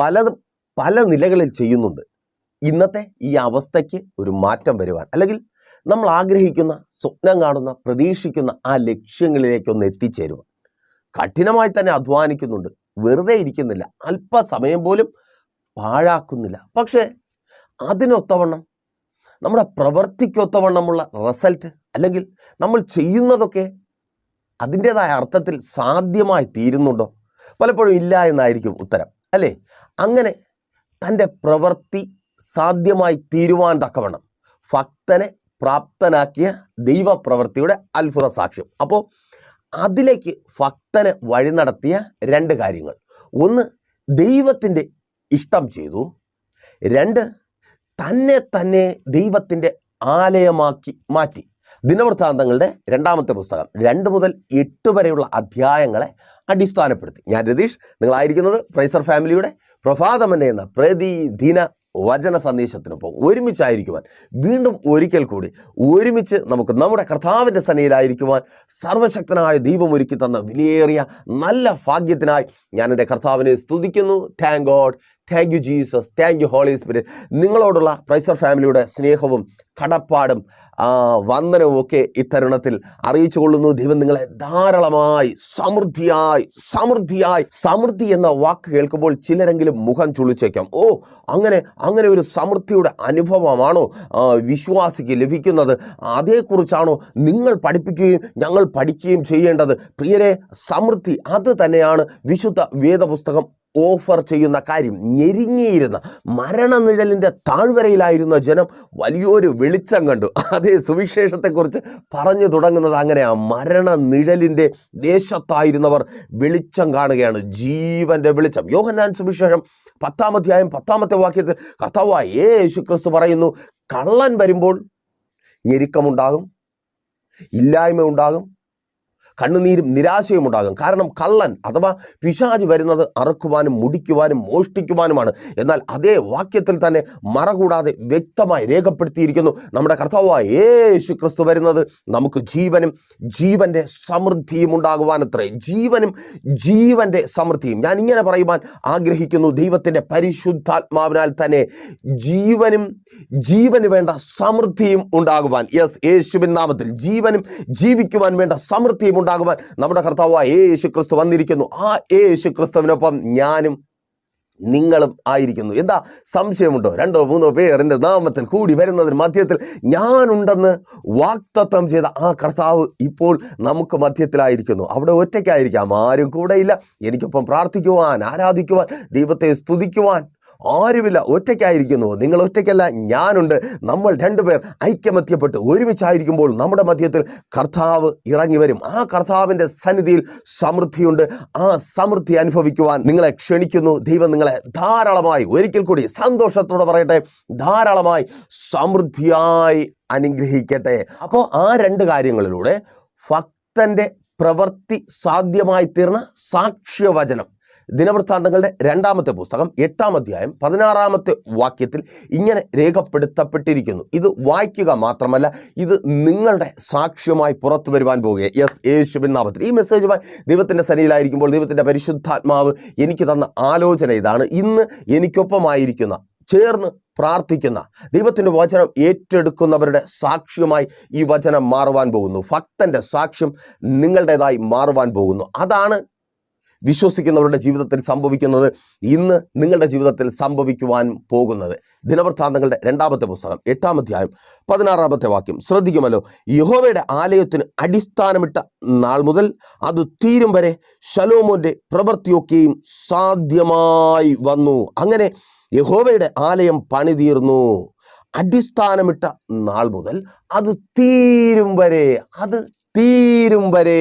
പലതും പല നിലകളിൽ ചെയ്യുന്നുണ്ട്. ഇന്നത്തെ ഈ അവസ്ഥയ്ക്ക് ഒരു മാറ്റം വരുവാൻ, അല്ലെങ്കിൽ നമ്മൾ ആഗ്രഹിക്കുന്ന, സ്വപ്നം കാണുന്ന, പ്രതീക്ഷിക്കുന്ന ആ ലക്ഷ്യങ്ങളിലേക്കൊന്ന് എത്തിച്ചേരുവാൻ കഠിനമായി തന്നെ അധ്വാനിക്കുന്നുണ്ട്. വെറുതെ ഇരിക്കുന്നില്ല, അല്പസമയം പോലും പാഴാക്കുന്നില്ല. പക്ഷേ അതിനൊത്തവണ്ണം, നമ്മുടെ പ്രവൃത്തിക്കൊത്തവണ്ണമുള്ള റിസൾട്ട്, അല്ലെങ്കിൽ നമ്മൾ ചെയ്യുന്നതൊക്കെ അതിൻ്റെതായ അർത്ഥത്തിൽ സാധ്യമായി തീരുന്നുണ്ടോ? പലപ്പോഴും ഇല്ല എന്നായിരിക്കും ഉത്തരം, അല്ലേ? അങ്ങനെ തൻ്റെ പ്രവൃത്തി സാധ്യമായി തീരുവാൻ തക്കവണ്ണം ഭക്തനെ പ്രാപ്തനാക്കിയ ദൈവപ്രവൃത്തിയുടെ അത്ഭുത സാക്ഷ്യം. അപ്പോൾ അതിലേക്ക് ഭക്തനെ വഴി നടത്തിയ രണ്ട് കാര്യങ്ങൾ: ഒന്ന്, ദൈവത്തിൻ്റെ ഇഷ്ടം ചെയ്തു; രണ്ട്, തന്നെ ദൈവത്തിൻ്റെ ആലയമാക്കി മാറ്റി. ദിനവൃത്താന്തങ്ങളുടെ 2-ാമത്തെ പുസ്തകം 2 മുതൽ 8 വരെയുള്ള അധ്യായങ്ങളെ അടിസ്ഥാനപ്പെടുത്തി ഞാൻ രതീഷ്. നിങ്ങളായിരിക്കുന്നത് പ്രൈസർ ഫാമിലിയുടെ പ്രഭാതമന്നെ എന്ന പ്രതിദിന വചന സന്ദേശത്തിനൊപ്പം ഒരുമിച്ചായിരിക്കുവാൻ, വീണ്ടും ഒരിക്കൽ കൂടി ഒരുമിച്ച് നമുക്ക് നമ്മുടെ കർത്താവിൻ്റെ സന്നിധിയിലായിരിക്കുവാൻ സർവശക്തനായ ദൈവം ഒരുക്കി തന്ന വിലയേറിയ നല്ല ഭാഗ്യത്തിനായി ഞാൻ എൻ്റെ കർത്താവിനെ സ്തുതിക്കുന്നു. Thank God, thank you Jesus, thank you holy spirit. നിങ്ങളോടുള്ള പ്രൈസർ ഫാമിലിയുടെ സ്നേഹവും കടപ്പാടും വന്ദനവും ഒക്കെ ഇത്തരുണത്തിൽ അറിയിച്ചു കൊള്ളുന്നു. ദൈവം നിങ്ങളെ ധാരാളമായി സമൃദ്ധി എന്ന വാക്ക് കേൾക്കുമ്പോൾ ചിലരെങ്കിലും മുഖം ചുളിച്ചേക്കാം. അങ്ങനെ ഒരു സമൃദ്ധിയുടെ അനുഭവമാണോ വിശ്വാസിക്ക് ലഭിക്കുന്നത്? അതേക്കുറിച്ചാണോ നിങ്ങൾ പഠിപ്പിക്കുകയും ഞങ്ങൾ പഠിക്കുകയും ചെയ്യേണ്ടത്? പ്രിയരെ, സമൃദ്ധി അത് തന്നെയാണ് വിശുദ്ധ വേദപുസ്തകം ഓഫർ ചെയ്യുന്ന കാര്യം. ഞെരുങ്ങിയിരുന്ന മരണനിഴലിൻ്റെ താഴ്വരയിലായിരുന്ന ജനം വലിയൊരു വെളിച്ചം കണ്ടു. അതേ, സുവിശേഷത്തെക്കുറിച്ച് പറഞ്ഞു തുടങ്ങുന്നത് അങ്ങനെയാണ്. മരണനിഴലിൻ്റെ ദേശത്തായിരുന്നവർ വെളിച്ചം കാണുകയാണ്, ജീവൻ്റെ വെളിച്ചം. യോഹന്നാൻ സുവിശേഷം 10-ാം അധ്യായം 10-ാമത്തെ വാക്യത്തിൽ കർത്താവായ യേശുക്രിസ്തു പറയുന്നു, കള്ളൻ വരുമ്പോൾ ഞെരുക്കമുണ്ടാകും, ഇല്ലായ്മ ഉണ്ടാകും, കണ്ണുനീരും നിരാശയും ഉണ്ടാകും. കാരണം കള്ളൻ അഥവാ പിശാച് വരുന്നത് അറുക്കുവാനും മുടിക്കുവാനും മോഷ്ടിക്കുവാനുമാണ്. എന്നാൽ അതേ വാക്യത്തിൽ തന്നെ മറകൂടാതെ വ്യക്തമായി രേഖപ്പെടുത്തിയിരിക്കുന്നു, നമ്മുടെ കർത്താവായ യേശു ക്രിസ്തു വരുന്നത് നമുക്ക് ജീവനും ജീവൻ്റെ സമൃദ്ധിയും ഉണ്ടാകുവാനത്രേ. ജീവനും ജീവൻ്റെ സമൃദ്ധിയും. ഞാൻ ഇങ്ങനെ പറയുവാൻ ആഗ്രഹിക്കുന്നു, ദൈവത്തിൻ്റെ പരിശുദ്ധാത്മാവിനാൽ തന്നെ ജീവന് വേണ്ട സമൃദ്ധിയും ഉണ്ടാകുവാൻ, യേശുവിൻ നാമത്തിൽ ജീവനും ജീവിക്കുവാൻ വേണ്ട സമൃദ്ധിയും ഉണ്ടാകുവാൻ നമ്മുടെ കർത്താവായ യേശു ക്രിസ്തു വന്നിരിക്കുന്നു. ആ യേശു ക്രിസ്തുവിനൊപ്പം ഞാനും നിങ്ങളും ആയിരിക്കുന്നു. എന്താ സംശയമുണ്ടോ? 2-3 പേർ എൻ്റെ നാമത്തിൽ കൂടി വരുന്നതിന് മധ്യത്തിൽ ഞാനുണ്ടെന്ന് വാഗ്ദത്തം ചെയ്ത ആ കർത്താവ് ഇപ്പോൾ നമുക്ക് മധ്യത്തിലായിരിക്കുന്നു. അവിടെ ഒറ്റയ്ക്കായിരിക്കാം, ആരും കൂടെയില്ല. എനിക്കൊപ്പം പ്രാർത്ഥിക്കുവാൻ, ആരാധിക്കുവാൻ, ദൈവത്തെ സ്തുതിക്കുവാൻ ആരുമില്ല. ഒറ്റയ്ക്കായിരിക്കുന്നു. നിങ്ങൾ ഒറ്റയ്ക്കല്ല, ഞാനുണ്ട്. നമ്മൾ 2 പേർ ഐക്യമത്യപ്പെട്ട് ഒരുമിച്ചായിരിക്കുമ്പോൾ നമ്മുടെ മധ്യത്തിൽ കർത്താവ് ഇറങ്ങി വരും. ആ കർത്താവിൻ്റെ സന്നിധിയിൽ സമൃദ്ധിയുണ്ട്. ആ സമൃദ്ധി അനുഭവിക്കുവാൻ നിങ്ങളെ ക്ഷണിക്കുന്നു. ദൈവം നിങ്ങളെ ധാരാളമായി, ഒരിക്കൽ കൂടി സന്തോഷത്തോടെ പറയട്ടെ, ധാരാളമായി സമൃദ്ധിയായി അനുഗ്രഹിക്കട്ടെ. അപ്പോൾ ആ 2 കാര്യങ്ങളിലൂടെ ഭക്തൻ്റെ പ്രവൃത്തി സാധ്യമായി തീർന്ന സാക്ഷ്യവചനം ദിനവൃത്താന്തങ്ങളുടെ 2-ാമത്തെ പുസ്തകം 8-ാം അധ്യായം 16-ാമത്തെ വാക്യത്തിൽ ഇങ്ങനെ രേഖപ്പെടുത്തപ്പെട്ടിരിക്കുന്നു. ഇത് വായിക്കുക മാത്രമല്ല, ഇത് നിങ്ങളുടെ സാക്ഷ്യമായി പുറത്തു വരുവാൻ പോവുക. യേശുവിൻ നാമത്തിൽ ഈ മെസ്സേജുമായി ദൈവത്തിൻ്റെ സന്നിധിയിലായിരിക്കുമ്പോൾ ദൈവത്തിൻ്റെ പരിശുദ്ധാത്മാവ് എനിക്ക് തന്ന ആലോചന ഇതാണ്. ഇന്ന് എനിക്കൊപ്പമായിരിക്കുന്ന, ചേർന്ന് പ്രാർത്ഥിക്കുന്ന, ദൈവത്തിൻ്റെ വചനം ഏറ്റെടുക്കുന്നവരുടെ സാക്ഷ്യമായി ഈ വചനം മാറുവാൻ പോകുന്നു. ഭക്തൻ്റെ സാക്ഷ്യം നിങ്ങളുടേതായി മാറുവാൻ പോകുന്നു. അതാണ് വിശ്വസിക്കുന്നവരുടെ ജീവിതത്തിൽ സംഭവിക്കുന്നത്, ഇന്ന് നിങ്ങളുടെ ജീവിതത്തിൽ സംഭവിക്കുവാൻ പോകുന്നത്. ദിനവൃത്താന്തങ്ങളുടെ 2-ാമത്തെ പുസ്തകം 8-ാം അധ്യായം 16-ാമത്തെ വാക്യം ശ്രദ്ധിക്കുമല്ലോ. യഹോവയുടെ ആലയത്തിന് അടിസ്ഥാനമിട്ട നാൾ മുതൽ അത് തീരും വരെ ശലോമോന്റെ പ്രവൃത്തിയൊക്കെയും സാധ്യമായി വന്നു. അങ്ങനെ യഹോവയുടെ ആലയം പണിതീർന്നു. അടിസ്ഥാനമിട്ട നാൾ മുതൽ അത് തീരും വരെ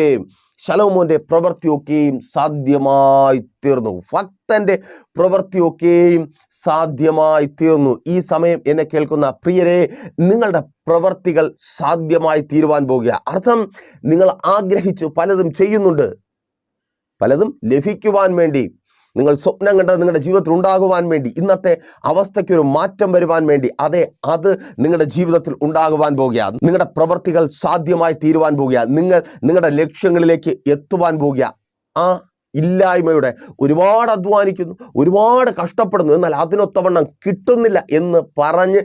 ശലോമോന്റെ പ്രവൃത്തിയൊക്കെയും സാധ്യമായി തീർന്നു. ഭക്തന്റെ പ്രവൃത്തിയൊക്കെയും സാധ്യമായി തീർന്നു. ഈ സമയം എന്നെ കേൾക്കുന്ന പ്രിയരെ, നിങ്ങളുടെ പ്രവൃത്തികൾ സാധ്യമായി തീരുവാൻ പോകുക. അർത്ഥം, നിങ്ങൾ ആഗ്രഹിച്ചു പലതും ചെയ്യുന്നുണ്ട്, പലതും ലഭിക്കുവാൻ വേണ്ടി, നിങ്ങൾ സ്വപ്നം കണ്ടത് നിങ്ങളുടെ ജീവിതത്തിൽ ഉണ്ടാകുവാൻ വേണ്ടി, ഇന്നത്തെ അവസ്ഥയ്ക്കൊരു മാറ്റം വരുവാൻ വേണ്ടി, അത് നിങ്ങളുടെ ജീവിതത്തിൽ ഉണ്ടാകുവാൻ പോകുക. നിങ്ങളുടെ പ്രവൃത്തികൾ സാധ്യമായി തീരുവാൻ പോകുക. നിങ്ങൾ നിങ്ങളുടെ ലക്ഷ്യങ്ങളിലേക്ക് എത്തുവാൻ പോകുക. ആ ഇല്ലായ്മയുടെ ഒരുപാട് അധ്വാനിക്കുന്നു, ഒരുപാട് കഷ്ടപ്പെടുന്നു, എന്നാൽ അതിനൊത്തവണ്ണം കിട്ടുന്നില്ല എന്ന് പറഞ്ഞ്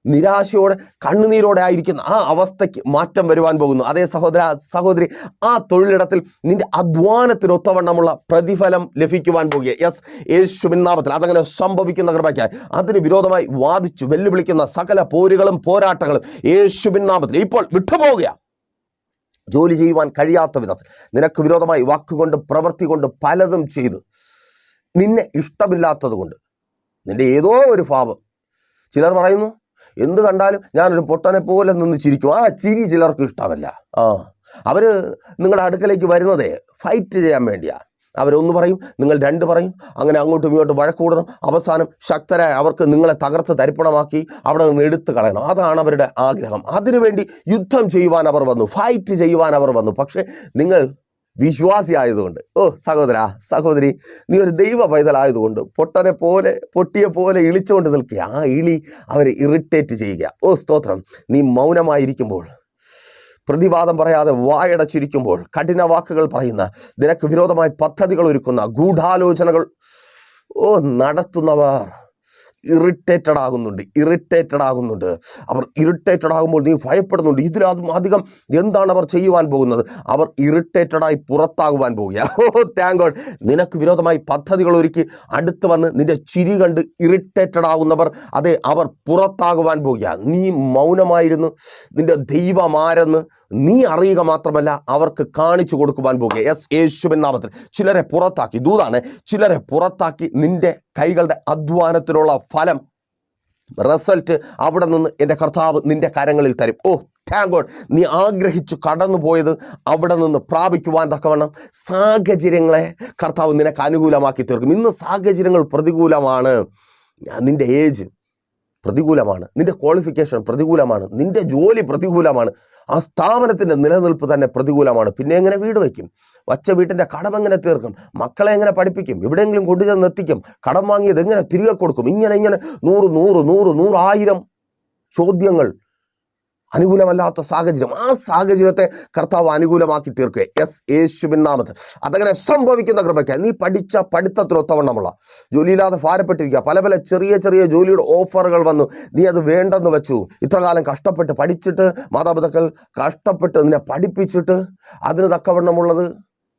നിരാശയോടെ കണ്ണുനീരോടെ ആയിരിക്കുന്ന ആ അവസ്ഥയ്ക്ക് മാറ്റം വരുവാൻ പോകുന്നു. അതേ സഹോദര സഹോദരി, ആ തൊഴിലിടത്തിൽ നിന്റെ അധ്വാനത്തിനൊത്തവണ്ണമുള്ള പ്രതിഫലം ലഭിക്കുവാൻ പോകുക. യെസ്, യേശുവിൻ നാമത്തിൽ അതങ്ങനെ സംഭവിക്കുന്ന കൃപയ്ക്കായി അതിന് വിരോധമായി വാദിച്ചു വെല്ലുവിളിക്കുന്ന സകല പോരുകളും പോരാട്ടങ്ങളും യേശുവിൻ നാമത്തിൽ ഇപ്പോൾ വിട്ടുപോവുക. ജോലി ചെയ്യുവാൻ കഴിയാത്ത വിധത്തിൽ നിനക്ക് വിരോധമായി വാക്കുകൊണ്ട് പ്രവൃത്തി കൊണ്ട് പലതും ചെയ്ത് നിന്നെ ഇഷ്ടമില്ലാത്തത് കൊണ്ട് നിന്റെ ഏതോ ഒരു ഭാവം, ചിലർ പറയുന്നു എന്ത് കണ്ടാലും ഞാനൊരു പൊട്ടനെ പോലെ നിന്ന് ചിരിക്കും. ആ ചിരി ചിലർക്ക് ഇഷ്ടമല്ല. അവര് നിങ്ങളുടെ അടുക്കലേക്ക് വരുന്നതേ ഫൈറ്റ് ചെയ്യാൻ വേണ്ടിയാ. അവരൊന്ന് പറയും, നിങ്ങൾ രണ്ട് പറയും, അങ്ങനെ അങ്ങോട്ടും ഇങ്ങോട്ടും വഴക്കൂടണം. അവസാനം ശക്തരായ അവർക്ക് നിങ്ങളെ തകർത്ത് തരിപ്പണമാക്കി അവിടെ നിന്ന് എടുത്തു കളയണം. അതാണ് അവരുടെ ആഗ്രഹം. അതിനുവേണ്ടി യുദ്ധം ചെയ്യുവാൻ അവർ വന്നു, ഫൈറ്റ് ചെയ്യുവാൻ അവർ വന്നു. പക്ഷേ നിങ്ങൾ വിശ്വാസി ആയതുകൊണ്ട്, സഹോദര സഹോദരി, നീ ഒരു ദൈവ പൈതലായതുകൊണ്ട് പൊട്ടിയെ പോലെ ഇളിച്ചുകൊണ്ട് നിൽക്കുക. ആ ഇളി അവരെ ഇറിറ്റേറ്റ് ചെയ്യുക. സ്തോത്രം. നീ മൗനമായിരിക്കുമ്പോൾ, പ്രതിവാദം പറയാതെ വായടച്ചിരിക്കുമ്പോൾ, കഠിന വാക്കുകൾ പറയുന്ന, നിനക്ക് വിരോധമായി പദ്ധതികൾ ഒരുക്കുന്ന, ഗൂഢാലോചനകൾ നടത്തുന്നവർ ഇറിറ്റേറ്റഡ് ആകുന്നുണ്ട്. അവർ ഇറിറ്റേറ്റഡ് ആകുമ്പോൾ നീ ഭയപ്പെടുന്നുണ്ട്. ഇതിലും അധികം എന്താണ് അവർ ചെയ്യുവാൻ പോകുന്നത്? അവർ ഇറിറ്റേറ്റഡായി പുറത്താകുവാൻ പോവുക. Thank God. നിനക്ക് വിരോധമായി പദ്ധതികൾ ഒരുക്കി അടുത്ത് വന്ന് നിന്റെ ചിരി കണ്ട് ഇറിറ്റേറ്റഡ് ആകുന്നവർ, അതെ, അവർ പുറത്താകുവാൻ പോവുക. നീ മൗനമായിരുന്നു നിന്റെ ദൈവമാരെന്ന് നീ അറിയുക മാത്രമല്ല അവർക്ക് കാണിച്ചു കൊടുക്കുവാൻ പോവുക. യെസ്, യേശുവിൻ നാമത്തിൽ ചിലരെ പുറത്താക്കി, ദൂതാണ്, ചിലരെ പുറത്താക്കി നിന്റെ കൈകളുടെ അധ്വാനത്തിനുള്ള ഫലം, റിസൾട്ട് അവിടെ നിന്ന് എൻ്റെ കർത്താവ് നിന്റെ കരങ്ങളിൽ തരും. Thank God. നീ ആഗ്രഹിച്ചു കടന്നു പോയത് അവിടെ നിന്ന് പ്രാപിക്കുവാൻ തക്കവണ്ണം സാഹചര്യങ്ങളെ കർത്താവ് നിനക്ക് അനുകൂലമാക്കി തീർക്കും. ഇന്ന് സാഹചര്യങ്ങൾ പ്രതികൂലമാണ്. നിന്റെ ഏജ് പ്രതികൂലമാണ്, നിന്റെ ക്വാളിഫിക്കേഷൻ പ്രതികൂലമാണ്, നിന്റെ ജോലി പ്രതികൂലമാണ്, ആ സ്ഥാപനത്തിൻ്റെ നിലനിൽപ്പ് തന്നെ പ്രതികൂലമാണ്. പിന്നെ എങ്ങനെ വീട് വയ്ക്കും? വച്ച വീട്ടിൻ്റെ കടം എങ്ങനെ തീർക്കും? മക്കളെ എങ്ങനെ പഠിപ്പിക്കും? എവിടെയെങ്കിലും കൊണ്ടുചെന്ന് എത്തിക്കും? കടം വാങ്ങിയത് എങ്ങനെ തിരികെ കൊടുക്കും? ഇങ്ങനെ 100,000 ചോദ്യങ്ങൾ. അനുകൂലമല്ലാത്ത സാഹചര്യം, ആ സാഹചര്യത്തെ കർത്താവ് അനുകൂലമാക്കി തീർക്കുക. യെസ്, യേശുവിൻ നാമത്തിൽ അതങ്ങനെ സംഭവിക്കുന്ന കൃപയ്ക്ക്. നീ പഠിച്ച പഠിത്തത്തിനൊത്തവണ്ണമുള്ള, ജോലിയില്ലാതെ ഭാരപ്പെട്ടിരിക്കുക, പല ചെറിയ ജോലിയുടെ ഓഫറുകൾ വന്നു, നീ അത് വേണ്ടെന്ന് വെച്ചു. ഇത്രകാലം കഷ്ടപ്പെട്ട് പഠിച്ചിട്ട്, മാതാപിതാക്കൾ കഷ്ടപ്പെട്ട് നിന്നെ പഠിപ്പിച്ചിട്ട് അതിന് തക്കവണ്ണമുള്ളത്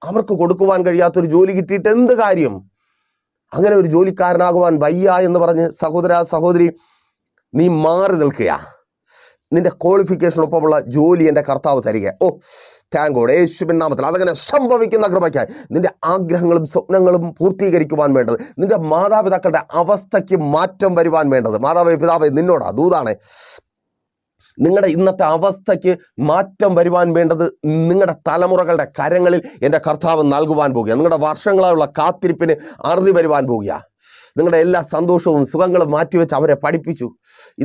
അവർക്ക് കൊടുക്കുവാൻ കഴിയാത്തൊരു ജോലി കിട്ടിയിട്ട് എന്ത് കാര്യം? അങ്ങനെ ഒരു ജോലിക്കാരനാകുവാൻ വയ്യ എന്ന് പറഞ്ഞ് സഹോദര സഹോദരി നീ മാറി നിൽക്കുക. നിന്റെ ക്വാളിഫിക്കേഷനൊപ്പമുള്ള ജോലി എൻ്റെ കർത്താവ് തരിക. Thank God. യേശുവിൻ നാമത്തിൽ അതങ്ങനെ സംഭവിക്കുന്ന കൃപയ്ക്കായി നിന്റെ ആഗ്രഹങ്ങളും സ്വപ്നങ്ങളും പൂർത്തീകരിക്കുവാൻ വേണ്ടത്, നിന്റെ മാതാപിതാക്കളുടെ അവസ്ഥയ്ക്ക് മാറ്റം വരുവാൻ വേണ്ടത്, മാതാവേ പിതാവേ നിന്നോടാ ദൂതാണ്, നിങ്ങളുടെ ഇന്നത്തെ അവസ്ഥയ്ക്ക് മാറ്റം വരുവാൻ വേണ്ടത് നിങ്ങളുടെ തലമുറകളുടെ കരങ്ങളിൽ എൻ്റെ കർത്താവ് നൽകുവാൻ പോകുക. നിങ്ങളുടെ വർഷങ്ങളായുള്ള കാത്തിരിപ്പിന് അറുതി വരുവാൻ പോകുക. നിങ്ങളുടെ എല്ലാ സന്തോഷവും സുഖങ്ങളും മാറ്റിവെച്ച് അവരെ പഠിപ്പിച്ചു.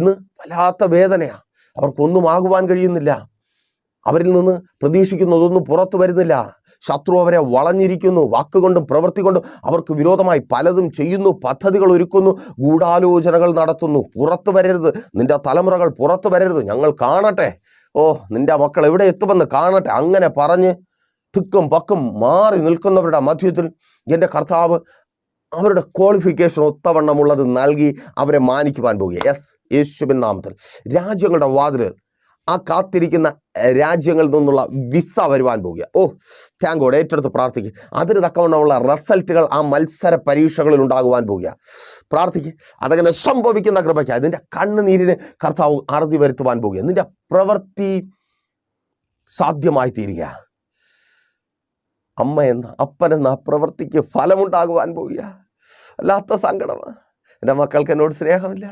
ഇന്ന് വല്ലാത്ത വേദനയാണ്. അവർക്കൊന്നും ആകുവാൻ കഴിയുന്നില്ല. അവരിൽ നിന്ന് പ്രതീക്ഷിക്കുന്നതൊന്നും പുറത്തു വരുന്നില്ല. ശത്രു അവരെ വളഞ്ഞിരിക്കുന്നു. വാക്കുകൊണ്ടും പ്രവൃത്തി കൊണ്ടും അവർക്ക് വിരോധമായി പലതും ചെയ്യുന്നു, പദ്ധതികൾ ഒരുക്കുന്നു, ഗൂഢാലോചനകൾ നടത്തുന്നു. പുറത്തു വരരുത്, നിന്റെ തലമുറകൾ പുറത്തു വരരുത്, ഞങ്ങൾ കാണട്ടെ, നിന്റെ മക്കൾ എവിടെ എത്തുമെന്ന് കാണട്ടെ, അങ്ങനെ പറഞ്ഞ് തിക്കും പക്കും മാറി നിൽക്കുന്നവരുടെ മധ്യത്തിൽ എൻ്റെ കർത്താവ് അവരുടെ ക്വാളിഫിക്കേഷൻ ഒത്തവണ്ണമുള്ളത് നൽകി അവരെ മാനിക്കുവാൻ പോകുക. യെസ്, യേശുവിൻ നാമത്തിൽ രാജ്യങ്ങളുടെ വാതിൽ, ആ കാത്തിരിക്കുന്ന രാജ്യങ്ങളിൽ നിന്നുള്ള വിസ വരുവാൻ പോകുക. Thank God. ഏറ്റെടുത്ത് പ്രാർത്ഥിക്കുക. അതിന് തക്കവണ്ണമുള്ള റിസൾട്ടുകൾ ആ മത്സര പരീക്ഷകളിൽ ഉണ്ടാകുവാൻ പോകുക. പ്രാർത്ഥിക്കുക. അതങ്ങനെ സംഭവിക്കുന്ന കൃപയ്ക്ക് അതിൻ്റെ കണ്ണുനീരിന് കർത്താവ് അറുതി വരുത്തുവാൻ പോകുക. നിന്റെ പ്രവൃത്തി സാധ്യമായി തീരുക. അമ്മ എന്ന അപ്പനെന്ന പ്രവൃത്തിക്ക് ഫലമുണ്ടാകുവാൻ പോകുക. അല്ലാത്ത സങ്കടമാണ്. എൻ്റെ മക്കൾക്ക് എന്നോട് സ്നേഹമില്ല,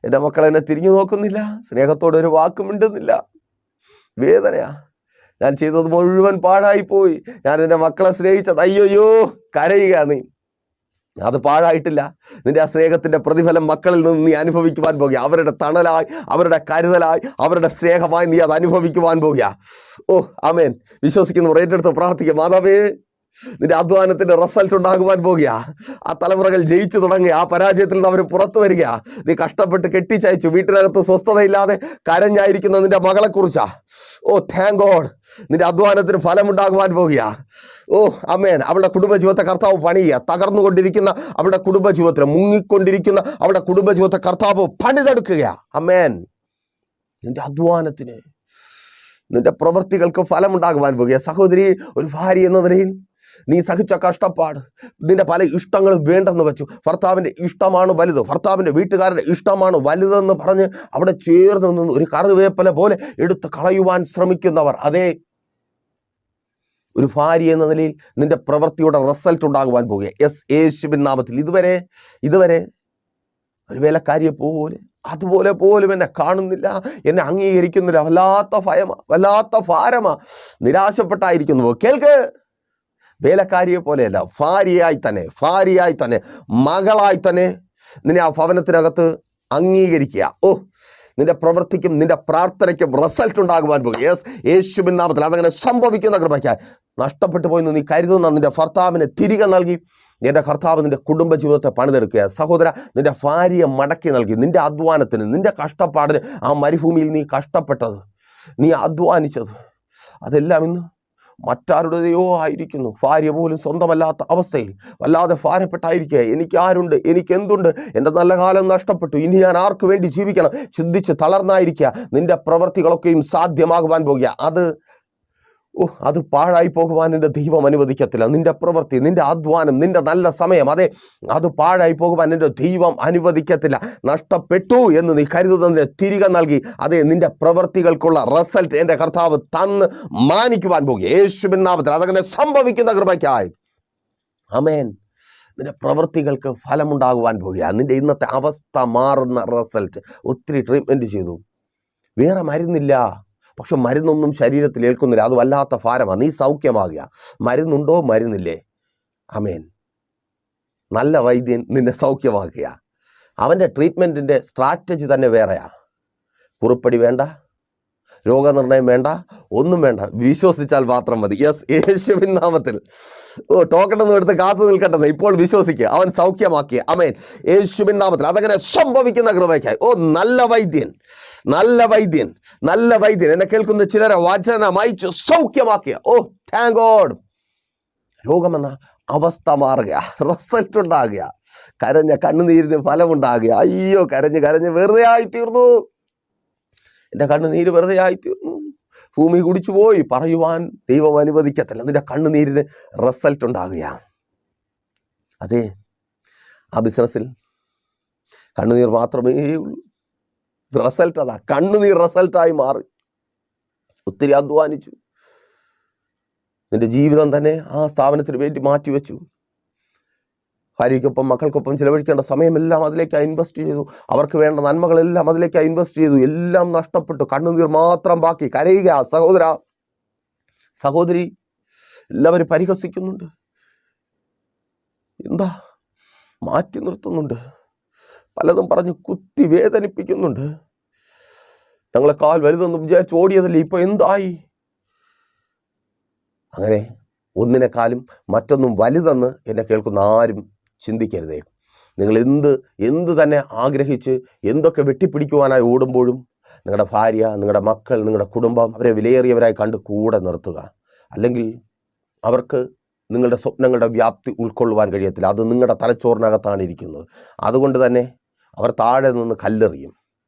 എൻ്റെ മക്കൾ എന്നെ തിരിഞ്ഞു നോക്കുന്നില്ല, സ്നേഹത്തോടൊരു വാക്കും മിണ്ടുന്നില്ല. വേദനയാ. ഞാൻ ചെയ്തത് മുഴുവൻ പാഴായിപ്പോയി. ഞാൻ എൻ്റെ മക്കളെ സ്നേഹിച്ചത്, അയ്യോയ്യോ, കരയുക. നീ അത് പാഴായിട്ടില്ല. നിന്റെ ആ സ്നേഹത്തിൻ്റെ പ്രതിഫലം മക്കളിൽ നിന്ന് നീ അനുഭവിക്കുവാൻ പോകുക. അവരുടെ തണലായി, അവരുടെ കരുതലായി, അവരുടെ സ്നേഹമായി നീ അത് അനുഭവിക്കുവാൻ പോകുക. ആമേൻ. വിശ്വസിക്കുന്നവർ ഏറ്റെടുത്ത് പ്രാർത്ഥിക്കുക. മാതാവേ, നിന്റെ അധ്വാനത്തിന്റെ റിസൾട്ട് ഉണ്ടാകുവാൻ പോകുക. ആ തലമുറകൾ ജയിച്ചു തുടങ്ങി. ആ പരാജയത്തിൽ നിന്ന് അവർ പുറത്തു വരിക. നീ കഷ്ടപ്പെട്ട് കെട്ടിച്ചയച്ചു, വീട്ടിനകത്ത് സ്വസ്ഥതയില്ലാതെ കരഞ്ഞായിരിക്കുന്ന നിന്റെ മകളെക്കുറിച്ചാ. ഓ താങ്ക് ഗോഡ്, നിന്റെ അധ്വാനത്തിന് ഫലമുണ്ടാകുവാൻ പോകുക. ഓ അമേൻ. അവളുടെ കുടുംബജീവിതത്തെ കർത്താവ് പണിയുക. തകർന്നുകൊണ്ടിരിക്കുന്ന അവളുടെ കുടുംബജീവിതത്തിൽ, മുങ്ങിക്കൊണ്ടിരിക്കുന്ന അവളുടെ കുടുംബജീവിതത്തെ കർത്താവ് പണിതെടുക്കുക. അമേൻ. നിന്റെ അധ്വാനത്തിന്, നിന്റെ പ്രവൃത്തികൾക്ക് ഫലമുണ്ടാകുവാൻ പോകുക. സഹോദരി, ഒരു ഭാര്യ എന്ന നിലയിൽ നീ സഹിച്ച കഷ്ടപ്പാട്, നിന്റെ പല ഇഷ്ടങ്ങളും വേണ്ടെന്ന് വെച്ചു. ഭർത്താവിൻ്റെ ഇഷ്ടമാണ് വലുത്, ഭർത്താവിൻ്റെ വീട്ടുകാരുടെ ഇഷ്ടമാണ് വലുതെന്ന് പറഞ്ഞ് അവിടെ ചേർന്ന് നിന്ന് ഒരു കറിവേപ്പില പോലെ എടുത്ത് കളയുവാൻ ശ്രമിക്കുന്നവർ, അതേ ഒരു ഭാര്യ എന്ന നിലയിൽ നിന്റെ പ്രവൃത്തിയുടെ റിസൾട്ട് ഉണ്ടാകുവാൻ പോകുക. യേശുവിൻ നാമത്തിൽ. ഇതുവരെ ഒരു വേലക്കാരിയെ പോലെ അതുപോലെ പോലും എന്നെ കാണുന്നില്ല, എന്നെ അംഗീകരിക്കുന്നില്ല, വല്ലാത്ത ഭയമാ, വല്ലാത്ത ഭാരമാ, നിരാശപ്പെട്ടായിരിക്കുന്നു. കേൾക്ക്, വേലക്കാരിയെ പോലെയല്ല, ഭാര്യയായി തന്നെ മകളായി തന്നെ നിന്നെ ആ ഭവനത്തിനകത്ത് അംഗീകരിക്കുക. ഓ, നിന്റെ പ്രവൃത്തിക്കും നിന്റെ പ്രാർത്ഥനയ്ക്കും റിസൾട്ട് ഉണ്ടാകുവാൻ പോകും. യേശുവിൻ നാമത്തിൽ അതങ്ങനെ സംഭവിക്കുന്ന കൃപയ്ക്കായി. നഷ്ടപ്പെട്ടു പോയെന്ന് നീ കരുതുന്ന നിന്റെ ഭർത്താവിനെ തിരികെ നൽകി നിന്റെ കർത്താവ് നിന്റെ കുടുംബജീവിതത്തെ പണിതെടുക്കുക. സഹോദര, നിന്റെ ഭാര്യയെ മടക്കി നൽകി. നിന്റെ അധ്വാനത്തിന്, നിന്റെ കഷ്ടപ്പാടിന്, ആ മരുഭൂമിയിൽ നീ കഷ്ടപ്പെട്ടത്, നീ അധ്വാനിച്ചത്, അതെല്ലാം ഇന്ന് മറ്റാരുടേതയോ ആയിരിക്കുന്നു. ഭാര്യ പോലും സ്വന്തമല്ലാത്ത അവസ്ഥയിൽ വല്ലാതെ ഭാരപ്പെട്ടായിരിക്കുക. എനിക്ക് ആരുണ്ട്, എനിക്ക് എന്തുണ്ട്, എൻ്റെ നല്ല കാലം നഷ്ടപ്പെട്ടു, ഇനി ഞാൻ ആർക്ക് വേണ്ടി ജീവിക്കണം, ചിന്തിച്ച് തളർന്നായിരിക്കുക. നിന്റെ പ്രവൃത്തികളൊക്കെയും സാധ്യമാകുവാൻ പോകുക. അത് പാഴായി പോകുവാൻ എൻ്റെ ദൈവം അനുവദിക്കത്തില്ല. നിന്റെ പ്രവൃത്തി, നിന്റെ അധ്വാനം, നിന്റെ നല്ല സമയം, അത് പാഴായി പോകുവാൻ എൻ്റെ ദൈവം അനുവദിക്കത്തില്ല. നഷ്ടപ്പെട്ടു എന്ന് നീ കരുതുന്നതിനെ തിരികെ നൽകി നിന്റെ പ്രവൃത്തികൾക്കുള്ള റിസൾട്ട് എൻ്റെ കർത്താവ് തന്ന് മാനിക്കുവാൻ പോകുക. യേശുവിൻ നാമത്തിൽ അതങ്ങനെ സംഭവിക്കുന്ന കൃപയ്ക്കായി. ആമേൻ. നിന്റെ പ്രവൃത്തികൾക്ക് ഫലമുണ്ടാകുവാൻ പോകുക. നിന്റെ ഇന്നത്തെ അവസ്ഥ മാറുന്ന റിസൾട്ട്. ഒത്തിരി ട്രീറ്റ്മെൻറ്റ് ചെയ്തു, വേറെ മരുന്നില്ല, പക്ഷെ മരുന്നൊന്നും ശരീരത്തിൽ ഏൽക്കുന്നില്ല, അത് വല്ലാത്ത ഭാരമാണ്. നീ സൗഖ്യമാകുക. മരുന്നുണ്ടോ, മരുന്നില്ലേ? ആമേൻ. നല്ല വൈദ്യൻ നിന്നെ സൗഖ്യമാക്കുക. അവൻ്റെ ട്രീറ്റ്മെൻറ്റിൻ്റെ സ്ട്രാറ്റജി തന്നെ വേറെയാ. കുറിപ്പടി വേണ്ട, രോഗനിർണയം വേണ്ട, ഒന്നും വേണ്ട, വിശ്വസിച്ചാൽ മാത്രം മതി. യേശുവിൻ നാമത്തിൽ. ടോക്കണൊന്നും എടുത്ത് കാത്തു നിൽക്കട്ടെ, ഇപ്പോൾ വിശ്വസിക്കുക, അവൻ സൗഖ്യമാക്കിയ. ആമേൻ. യേശുവിൻ നാമത്തിൽ അതങ്ങനെ സംഭവിക്കുന്ന കൃപയ്ക്കായി. നല്ല വൈദ്യൻ, നല്ല വൈദ്യൻ, നല്ല വൈദ്യൻ എന്നെ കേൾക്കുന്ന ചിലരെ വചനമയച്ചു സൗഖ്യമാക്കിയ. Thank God. രോഗമെന്ന അവസ്ഥ മാറുക, റിസൾട്ട് ഉണ്ടാകുക, കരഞ്ഞ കണ്ണുനീരിന് ഫലമുണ്ടാകുക. അയ്യോ, കരഞ്ഞ് വെറുതെ ആയിത്തീർന്നു, എൻ്റെ കണ്ണുനീര് വെറുതെ ആയിത്തീർന്നു, ഭൂമി കുടിച്ചു പോയി പറയുവാൻ ദൈവം അനുവദിക്കത്തില്ല. നിന്റെ കണ്ണുനീരിന് റിസൾട്ട് ഉണ്ടാകുക. അതെ, ആ ബിസിനസ്സിൽ കണ്ണുനീർ മാത്രമേ ഉള്ളൂ, റിസൾട്ട് അതാ. കണ്ണുനീർ റിസൾട്ടായി മാറി. ഒത്തിരി അധ്വാനിച്ചു, നിന്റെ ജീവിതം തന്നെ ആ സ്ഥാപനത്തിന് വേണ്ടി മാറ്റിവെച്ചു. ഭാര്യയ്ക്കൊപ്പം മക്കൾക്കൊപ്പം ചിലവഴിക്കേണ്ട സമയമെല്ലാം അതിലേക്കായി ഇൻവെസ്റ്റ് ചെയ്തു. അവർക്ക് വേണ്ട നന്മകളെല്ലാം അതിലേക്കായി ഇൻവെസ്റ്റ് ചെയ്തു. എല്ലാം നഷ്ടപ്പെട്ടു, കണ്ണുനീർ മാത്രം ബാക്കി. കരയുക സഹോദര, സഹോദരി. എല്ലാവരും പരിഹസിക്കുന്നുണ്ട്, എന്താ മാറ്റി നിർത്തുന്നുണ്ട്, പലതും പറഞ്ഞ് കുത്തി വേദനിപ്പിക്കുന്നുണ്ട്. ഞങ്ങളെക്കാൾ വലുതെന്ന് വിചാരിച്ച് ഓടിയതല്ലേ, ഇപ്പോൾ എന്തായി? അങ്ങനെ ഒന്നിനേക്കാളും മറ്റൊന്നും വലുതെന്ന് എന്നെ കേൾക്കുന്ന ആരും ചിന്തിക്കരുതേ. നിങ്ങൾ എന്ത് തന്നെ ആഗ്രഹിച്ച് എന്തൊക്കെ വെട്ടിപ്പിടിക്കുവാനായി ഓടുമ്പോഴും നിങ്ങളുടെ ഭാര്യ, നിങ്ങളുടെ മക്കൾ, നിങ്ങളുടെ കുടുംബം അവരെ വിലയേറിയവരായി കണ്ട് കൂടെ നിർത്തുക. അല്ലെങ്കിൽ അവർക്ക് നിങ്ങളുടെ സ്വപ്നങ്ങളുടെ വ്യാപ്തി ഉൾക്കൊള്ളുവാൻ കഴിയത്തില്ല. അത് നിങ്ങളുടെ തലച്ചോറിനകത്താണ് ഇരിക്കുന്നത്. അതുകൊണ്ട് തന്നെ അവർ താഴെ നിന്ന് കല്ലെറിയും.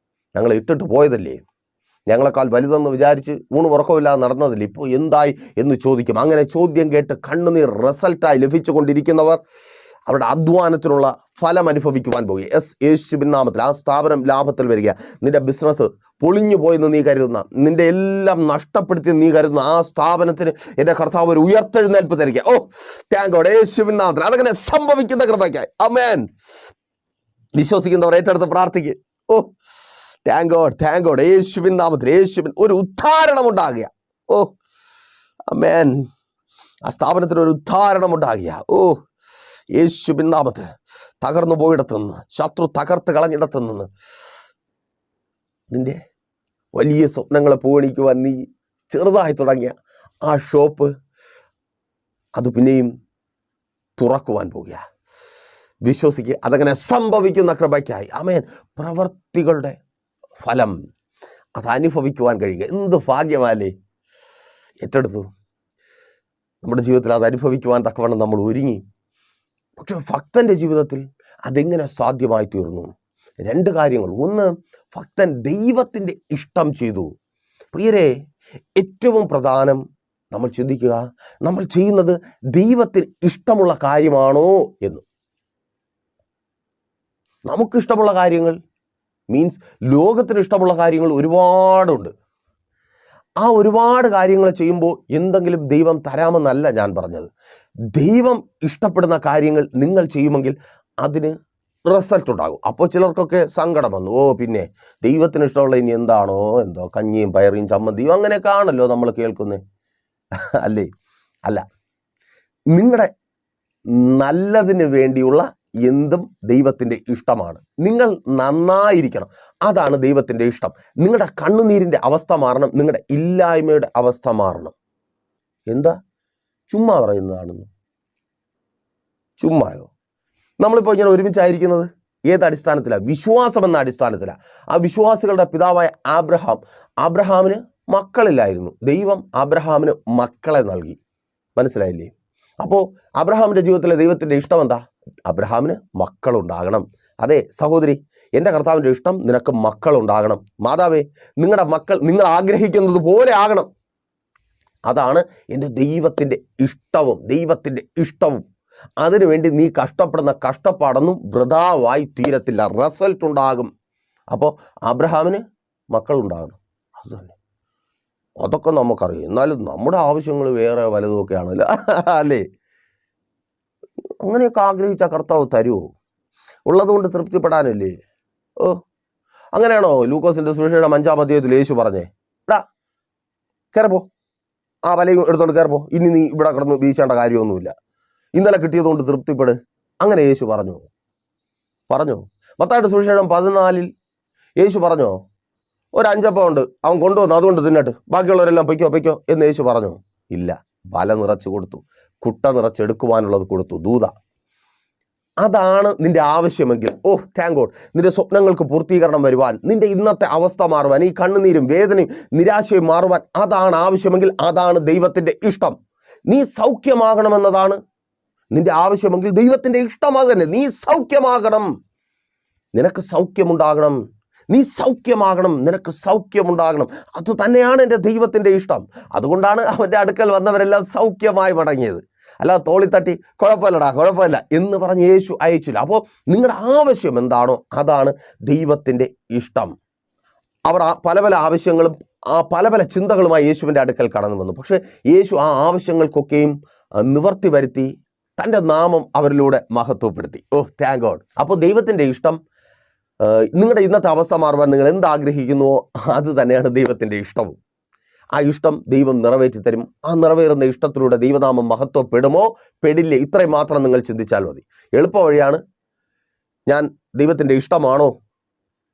ഞങ്ങളെ ഇട്ടിട്ട് പോയതല്ലേ, ഞങ്ങളെക്കാൾ വലുതെന്ന് വിചാരിച്ച് ഉറക്കമില്ലാതെ നടന്നതില്ല, ഇപ്പോൾ എന്തായി എന്ന് ചോദിക്കും. അങ്ങനെ ചോദ്യം കേട്ട് കണ്ണുനീർ റിസൾട്ടായി ലഭിച്ചുകൊണ്ടിരിക്കുന്നവർ അവരുടെ അധ്വാനത്തിനുള്ള ഫലം അനുഭവിക്കുവാൻ പോകുക. യേശുവിൻ നാമത്തിൽ ആ സ്ഥാപനം ലാഭത്തിൽ വരിക. നിന്റെ ബിസിനസ് പൊളിഞ്ഞു പോയെന്ന് നീ കരുതുന്ന, നിന്റെ എല്ലാം നഷ്ടപ്പെടുത്തി നീ കരുതുന്ന ആ സ്ഥാപനത്തിന് എൻ്റെ കർത്താവ് ഒരു ഉയർത്തെഴുന്നേൽപ്പ് തരിക. Thank God. യേശുവിൻ നാമത്തിൽ അതങ്ങനെ സംഭവിക്കുന്ന കൃപയ്ക്കായി. ആമേൻ. വിശ്വസിക്കുന്നവർ ഏറ്റെടുത്ത് പ്രാർത്ഥിക്കുക. Thank God, thank God. യേശുവിൻ നാമത്തിൽ ഒരു ഉദ്ധാരണം ഉണ്ടാകുക. ആമേൻ. ആ സ്ഥാപനത്തിന് ഒരു ഉദ്ധാരണം ഉണ്ടാകുക. യേശുവിൻ നാമത്തിൽ തകർന്നു പോയിടത്തുനിന്ന്, ശത്രു തകർത്ത് കളഞ്ഞിടത്തുനിന്ന് നിന്റെ വലിയ സ്വപ്നങ്ങളെ പൂവണിക്കുവാൻ നീ ചെറുതായി തുടങ്ങിയ ആ ഷോപ്പ് അത് പിന്നെയും തുറക്കുവാൻ പോകുക. വിശ്വസിക്കുക, അതങ്ങനെ സംഭവിക്കുന്ന കൃപയ്ക്കായി. ആമേൻ. പ്രവർത്തികളുടെ ഫലം അത് അനുഭവിക്കുവാൻ കഴിയുക എന്ത് ഭാഗ്യമല്ലേ. ഏറ്റെടുത്തു നമ്മുടെ ജീവിതത്തിൽ അത് അനുഭവിക്കുവാൻ തക്കവണ്ണം നമ്മൾ ഒരുങ്ങി. പക്ഷെ ഭക്തൻ്റെ ജീവിതത്തിൽ അതെങ്ങനെ സാധ്യമായി തീർന്നു? 2 കാര്യങ്ങൾ. ഒന്ന്, ഭക്തൻ ദൈവത്തിൻ്റെ ഇഷ്ടം ചെയ്തു. പ്രിയരെ, ഏറ്റവും പ്രധാനം നമ്മൾ ചിന്തിക്കുക, നമ്മൾ ചെയ്യുന്നത് ദൈവത്തിന് ഇഷ്ടമുള്ള കാര്യമാണോ എന്ന്. നമുക്കിഷ്ടമുള്ള കാര്യങ്ങൾ മീൻസ് ലോകത്തിന് ഇഷ്ടമുള്ള കാര്യങ്ങൾ ഒരുപാടുണ്ട്. ആ ഒരുപാട് കാര്യങ്ങൾ ചെയ്യുമ്പോൾ എന്തെങ്കിലും ദൈവം തരാമെന്നല്ല ഞാൻ പറഞ്ഞത്. ദൈവം ഇഷ്ടപ്പെടുന്ന കാര്യങ്ങൾ നിങ്ങൾ ചെയ്യുമെങ്കിൽ അതിന് റിസൾട്ട് ഉണ്ടാകും. അപ്പോൾ ചിലർക്കൊക്കെ സങ്കടം വന്നു, പിന്നെ ദൈവത്തിന് ഇഷ്ടമുള്ള ഇനി എന്താണോ എന്തോ, കഞ്ഞിയും പയറിയും ചമ്മന്തിയും അങ്ങനെയൊക്കെ ആണല്ലോ നമ്മൾ കേൾക്കുന്നത്, അല്ലേ? അല്ല, നിങ്ങളുടെ നല്ലതിന് വേണ്ടിയുള്ള എന്തും ദൈവത്തിൻ്റെ ഇഷ്ടമാണ്. നിങ്ങൾ നന്നായിരിക്കണം, അതാണ് ദൈവത്തിൻ്റെ ഇഷ്ടം. നിങ്ങളുടെ കണ്ണുനീരിൻ്റെ അവസ്ഥ മാറണം, നിങ്ങളുടെ ഇല്ലായ്മയുടെ അവസ്ഥ മാറണം. എന്താ ചുമ്മാ പറയുന്നതാണെന്ന്? ചുമ്മായോ? നമ്മളിപ്പോൾ ഇങ്ങനെ ഒരുമിച്ചായിരിക്കുന്നത് ഏത് അടിസ്ഥാനത്തിലാണ്? വിശ്വാസം എന്ന അടിസ്ഥാനത്തിലാണ്. ആ വിശ്വാസികളുടെ പിതാവായ അബ്രഹാമിന് മക്കളില്ലായിരുന്നു. ദൈവം അബ്രഹാമിന് മക്കളെ നൽകി. മനസ്സിലായില്ലേ? അപ്പോൾ അബ്രഹാമിൻ്റെ ജീവിതത്തിലെ ദൈവത്തിൻ്റെ ഇഷ്ടം എന്താ? അബ്രഹാമിന് മക്കളുണ്ടാകണം. അതെ സഹോദരി, എൻ്റെ കർത്താവിൻ്റെ ഇഷ്ടം നിനക്ക് മക്കളുണ്ടാകണം. മാതാവേ, നിങ്ങളുടെ മക്കൾ നിങ്ങൾ ആഗ്രഹിക്കുന്നത് പോലെ ആകണം. അതാണ് എൻ്റെ ദൈവത്തിൻ്റെ ഇഷ്ടവും. അതിനുവേണ്ടി നീ കഷ്ടപ്പെടുന്ന കഷ്ടപ്പാടൊന്നും വൃഥാവായി തീരത്തില്ല, റിസൾട്ട് ഉണ്ടാകും. അപ്പോൾ അബ്രഹാമിന് മക്കളുണ്ടാകണം. അത് തന്നെ, അതൊക്കെ നമുക്കറിയാം. എന്നാലും നമ്മുടെ ആവശ്യങ്ങൾ വേറെ വലുതുമൊക്കെ ആണല്ലോ, അല്ലേ? അങ്ങനെയൊക്കെ ആഗ്രഹിച്ച കർത്താവ് തരുമോ? ഉള്ളതുകൊണ്ട് തൃപ്തിപ്പെടാനല്ലേ? അങ്ങനെയാണോ ലൂക്കോസിന്റെ സുവിശേഷം 5-ാം അധ്യായത്തിൽ യേശു പറഞ്ഞേ, എടാ കയറിപ്പോ, ആ വലയും എടുത്തോണ്ട് കയറിപ്പോ, ഇനി നീ ഇവിടെ കിടന്ന് വീശേണ്ട കാര്യമൊന്നുമില്ല, ഇന്നലെ കിട്ടിയതുകൊണ്ട് തൃപ്തിപ്പെട്. അങ്ങനെ യേശു പറഞ്ഞോ? മത്തായിയുടെ സുവിശേഷം 14 യേശു പറഞ്ഞോ? ഒരു 5 അപ്പം ഉണ്ട്, അവൻ കൊണ്ടുവന്നു, അതുകൊണ്ട് തിന്നട്ട്, ബാക്കിയുള്ളവരെല്ലാം പൊയ്ക്കോ എന്ന് യേശു പറഞ്ഞോ? ഇല്ല. വല നിറച്ച് കൊടുത്തു, കുട്ട നിറച്ചെടുക്കുവാനുള്ളത് കൊടുത്തു. ദൂത, അതാണ് നിന്റെ ആവശ്യമെങ്കിൽ, താങ്ക് ഗോഡ്, നിന്റെ സ്വപ്നങ്ങൾക്ക് പൂർത്തീകരണം വരുവാൻ, നിന്റെ ഇന്നത്തെ അവസ്ഥ മാറുവാൻ, ഈ കണ്ണുനീരും വേദനയും നിരാശയും മാറുവാൻ അതാണ് ആവശ്യമെങ്കിൽ അതാണ് ദൈവത്തിൻ്റെ ഇഷ്ടം. നീ സൗഖ്യമാകണമെന്നതാണ് നിന്റെ ആവശ്യമെങ്കിൽ ദൈവത്തിൻ്റെ ഇഷ്ടം അത് തന്നെ. നീ സൗഖ്യമാകണം, നിനക്ക് സൗഖ്യമുണ്ടാകണം. നീ സൗഖ്യമാകണം, നിനക്ക് സൗഖ്യമുണ്ടാകണം. അത് തന്നെയാണ് എൻ്റെ ദൈവത്തിൻ്റെ ഇഷ്ടം. അതുകൊണ്ടാണ് അവൻ്റെ അടുക്കൽ വന്നവരെല്ലാം സൗഖ്യമായി മടങ്ങിയത്. അല്ലാതെ തോളിത്തട്ടി കുഴപ്പമില്ല എന്ന് പറഞ്ഞ് യേശു അയച്ചില്ല. അപ്പോൾ നിങ്ങളുടെ ആവശ്യം എന്താണോ അതാണ് ദൈവത്തിൻ്റെ ഇഷ്ടം. അവർ പല ആവശ്യങ്ങളും പല ചിന്തകളുമായി യേശുവിൻ്റെ അടുക്കൽ കടന്നു വന്നു. പക്ഷേ യേശു ആ ആവശ്യങ്ങൾക്കൊക്കെയും നിവർത്തി വരുത്തി തൻ്റെ നാമം അവരിലൂടെ മഹത്വപ്പെടുത്തി. Thank God. അപ്പോൾ ദൈവത്തിൻ്റെ ഇഷ്ടം, നിങ്ങളുടെ ഇന്നത്തെ അവസ്ഥ മാറുവാൻ നിങ്ങൾ എന്താഗ്രഹിക്കുന്നുവോ അത് തന്നെയാണ് ദൈവത്തിൻ്റെ ഇഷ്ടവും. ആ ഇഷ്ടം ദൈവം നിറവേറ്റി തരും. ആ നിറവേറുന്ന ഇഷ്ടത്തിലൂടെ ദൈവനാമം മഹത്വപ്പെടുമോ പെടില്ലേ? ഇത്രയും മാത്രം നിങ്ങൾ ചിന്തിച്ചാൽ മതി. എളുപ്പ വഴിയാണ്. ഞാൻ ദൈവത്തിൻ്റെ ഇഷ്ടമാണോ